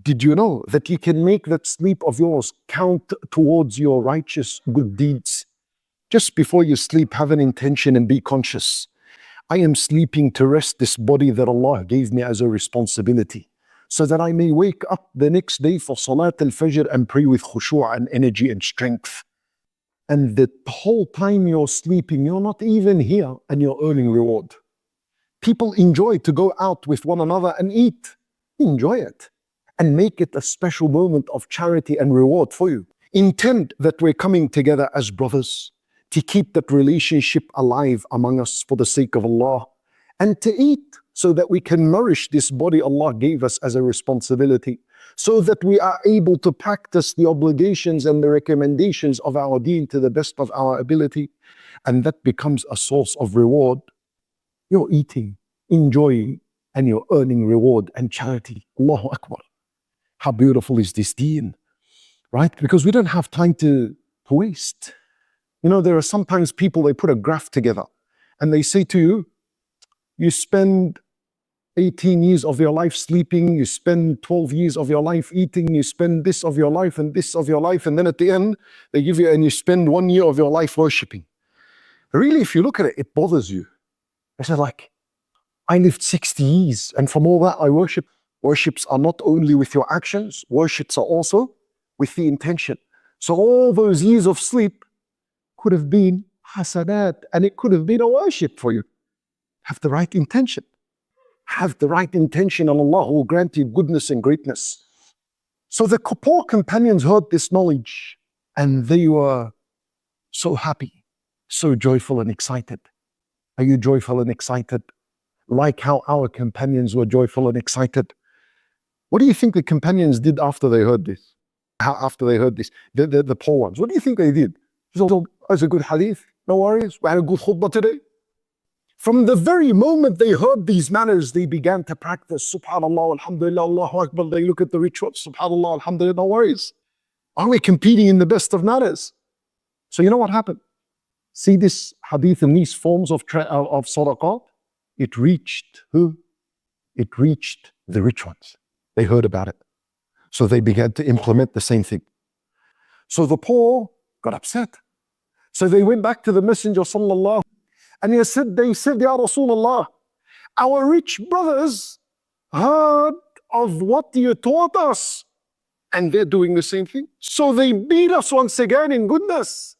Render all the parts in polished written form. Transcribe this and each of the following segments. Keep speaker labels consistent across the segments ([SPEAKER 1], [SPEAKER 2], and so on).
[SPEAKER 1] Did you know that you can make that sleep of yours count towards your righteous good deeds? Just before you sleep, have an intention and be conscious. I am sleeping to rest this body that Allah gave me as a responsibility, so that I may wake up the next day for Salat al-Fajr and pray with khushu' and energy and strength. And the whole time you're sleeping, you're not even here and you're earning reward. People enjoy to go out with one another and eat. Enjoy it and make it a special moment of charity and reward for you. Intend that we're coming together as brothers to keep that relationship alive among us for the sake of Allah, and to eat so that we can nourish this body Allah gave us as a responsibility, so that we are able to practice the obligations and the recommendations of our deen to the best of our ability, and that becomes a source of reward. You're eating, enjoying, and you're earning reward and charity. Allahu Akbar. How beautiful is this deen, right? Because we don't have time to waste. You know, there are sometimes people, they put a graph together and they say to you, you spend 18 years of your life sleeping, you spend 12 years of your life eating, you spend this of your life and this of your life, and then at the end, they give you, and you spend 1 year of your life worshipping. Really, if you look at it, it bothers you. It's like, I lived 60 years, and from all that I worship. Worships are not only with your actions, worships are also with the intention. So all those years of sleep could have been hasanat, and it could have been a worship for you. Have the right intention. Have the right intention, and Allah will grant you goodness and greatness. So the poor companions heard this knowledge, and they were so happy, so joyful and excited. Are you joyful and excited? Like how our companions were joyful and excited. What do you think the companions did after they heard this? After they heard this, the poor ones, what do you think they did? That's a good hadith, no worries, we had a good khutbah today. From the very moment they heard these manners, they began to practice. Subhanallah, alhamdulillah, Allahu Akbar. They look at the rituals. Subhanallah, alhamdulillah, no worries. Are we competing in the best of manners? So you know what happened? See this hadith and these forms of sadaqat? It reached who? It reached the rich ones. They heard about it. So they began to implement the same thing. So the poor got upset. So they went back to the Messenger sallallahu, and they said, Ya Rasulullah, our rich brothers heard of what you taught us, and they're doing the same thing. So they beat us once again in goodness.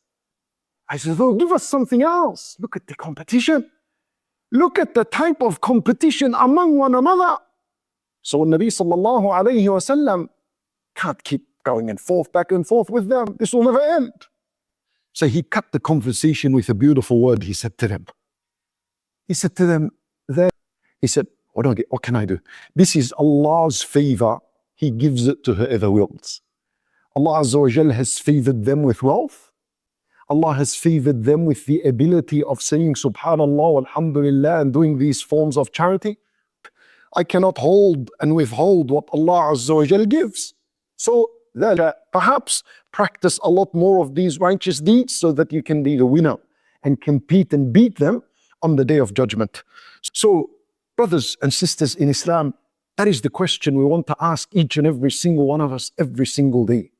[SPEAKER 1] I said, oh, give us something else. Look at the competition. Look at the type of competition among one another. So Nabi sallallahu alayhi wa sallam can't keep going and forth, back and forth with them. This will never end. So he cut the conversation with a beautiful word. He said to them, what can I do? This is Allah's favor. He gives it to whoever wills. Allah Azza wa Jal has favored them with wealth. Allah has favored them with the ability of saying Subhanallah, Alhamdulillah, and doing these forms of charity. I cannot hold and withhold what Allah Azza wa Jal gives. So perhaps practice a lot more of these righteous deeds so that you can be the winner and compete and beat them on the Day of Judgment. So, brothers and sisters in Islam, that is the question we want to ask each and every single one of us every single day.